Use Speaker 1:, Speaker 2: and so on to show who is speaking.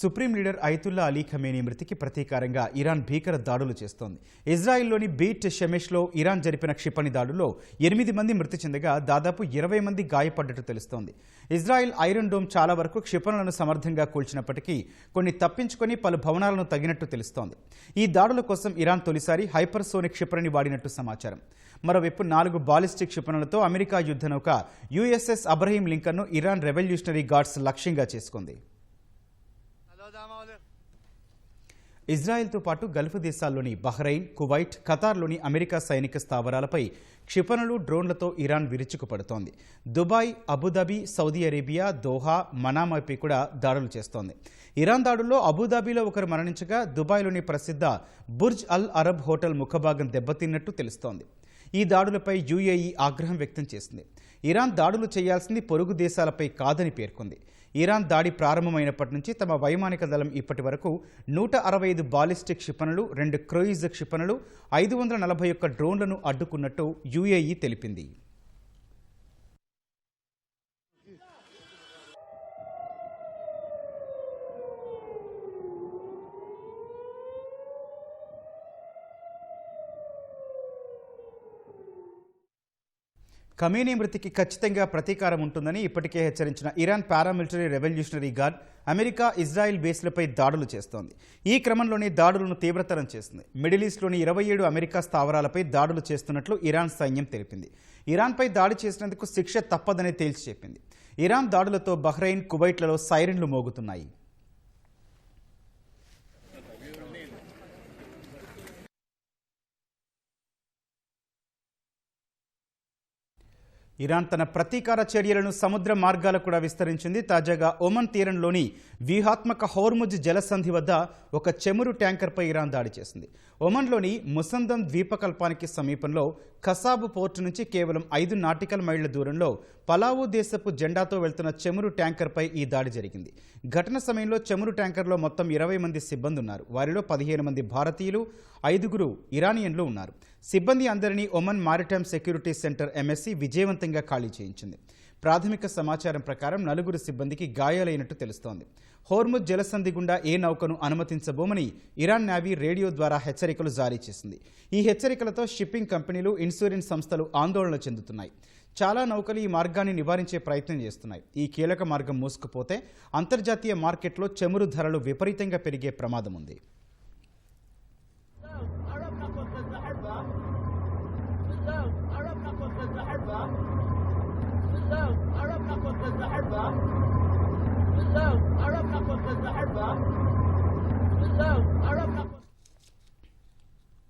Speaker 1: Supreme leader Ayatollah Ali Khamenei మృతికి ప్రతీకారంగా Iran భీకర దాడులు చేస్తోంది. ఇజ్రాయెల్లోని బీట్ షెమెష్లో ఇరాన్ జరిపిన క్షిపణి దాడుల్లో 8 మంది మృతి చెందగా దాదాపు 20 మంది గాయపడ్డట్టు తెలుస్తోంది. ఇజ్రాయెల్ ఐరన్ డోమ్ చాలా వరకు క్షిపణులను సమర్థంగా కూల్చినప్పటికీ కొన్ని తప్పించుకొని పలు భవనాలను తగినట్టు తెలుస్తోంది. ఈ దాడుల కోసం ఇరాన్ తొలిసారి హైపర్సోనిక్ క్షిపణిని వాడినట్టు సమాచారం. మరోవైపు 4 బాలిస్టిక్ క్షిపణులతో అమెరికా యుద్ధనౌక యుఎస్ఎస్ అబ్రహీం లింకన్ను ఇరాన్ రెవల్యూషనరీ గార్డ్స్ లక్ష్యంగా చేసుకుంది. ఇజ్రాయెల్తో పాటు గల్ఫ్ దేశాల్లోని బహ్రెయిన్, కువైట్, ఖతార్లోని అమెరికా సైనిక స్థావరాలపై క్షిపణులు, డ్రోన్లతో ఇరాన్ విరుచుకుపడుతోంది. Dubai, Abu Dhabi, Saudi Arabia, Doha, మనామాపై కూడా దాడులు చేస్తోంది. ఇరాన్ దాడుల్లో అబుదాబిలో ఒకరు మరణించగా దుబాయ్లోని ప్రసిద్ధ బుర్జ్ అల్ అరబ్ హోటల్ ముఖభాగం దెబ్బతిన్నట్టు తెలుస్తోంది. ఈ దాడులపై యుఏఈ ఆగ్రహం వ్యక్తం చేసింది. ఇరాన్ దాడులు చేయాల్సింది పొరుగు దేశాలపై కాదని పేర్కొంది. ఇరాన్ దాడి ప్రారంభమైనప్పటి నుంచి తమ వైమానిక దళం ఇప్పటి వరకు 165 బాలిస్టిక్ క్షిపణులు, 2 క్రూయిజ్ క్షిపణులు, 541 డ్రోన్లను అడ్డుకున్నట్టు యుఏఈ తెలిపింది. ఖమేనీ మృతికి ఖచ్చితంగా ప్రతీకారం ఉంటుందని ఇప్పటికే హెచ్చరించిన Iran paramilitary revolutionary guard America, Israel బేస్లపై దాడులు చేస్తోంది. ఈ క్రమంలోనే దాడులను తీవ్రతరం చేసింది. మిడిల్ ఈస్ట్లోని 27 అమెరికా స్థావరాలపై దాడులు చేస్తున్నట్లు ఇరాన్ సైన్యం తెలిపింది. ఇరాన్పై దాడి చేసినందుకు శిక్ష తప్పదని తేల్చి చెప్పింది. ఇరాన్ దాడులతో బహ్రెయిన్, కువైట్లలో సైరన్లు మోగుతున్నాయి. ఇరాన్ తన ప్రతీకార చర్యలను సముద్ర మార్గాలకు కూడా విస్తరించింది. తాజాగా ఒమన్ తీరంలోని వ్యూహాత్మక హోర్ముజ్ జలసంధి వద్ద ఒక చమురు ట్యాంకర్పై ఇరాన్ దాడి చేసింది. ఒమన్లోని ముసందం ద్వీపకల్పానికి సమీపంలో ఖసాబు పోర్టు నుంచి కేవలం 5 నాటికల్ మైళ్ల దూరంలో పలావు దేశపు జెండాతో వెళ్తున్న చమురు ట్యాంకర్పై ఈ దాడి జరిగింది. ఘటన సమయంలో చమురు ట్యాంకర్లో మొత్తం 20 మంది సిబ్బంది ఉన్నారు. వారిలో 15 మంది భారతీయులు, 5 ఇరానియన్లు ఉన్నారు. సిబ్బంది అందరినీ Oman maritime security centre MSc విజయవంతంగా ఖాళీ చేయించింది. ప్రాథమిక సమాచారం ప్రకారం 4 సిబ్బందికి గాయాలైనట్టు తెలుస్తోంది. హోర్ముజ్ జలసంధి గుండా ఏ నౌకను అనుమతించబోమని ఇరాన్ నేవీ రేడియో ద్వారా హెచ్చరికలు జారీ చేసింది. ఈ హెచ్చరికలతో షిప్పింగ్ కంపెనీలు, ఇన్సూరెన్స్ సంస్థలు ఆందోళన చెందుతున్నాయి. చాలా నౌకలు ఈ మార్గాన్ని నివారించే ప్రయత్నం చేస్తున్నాయి. ఈ కీలక మార్గం మూసుకుపోతే అంతర్జాతీయ మార్కెట్లో చమురు ధరలు విపరీతంగా పెరిగే ప్రమాదం ఉంది.
Speaker 2: عرفنا قصة الحربة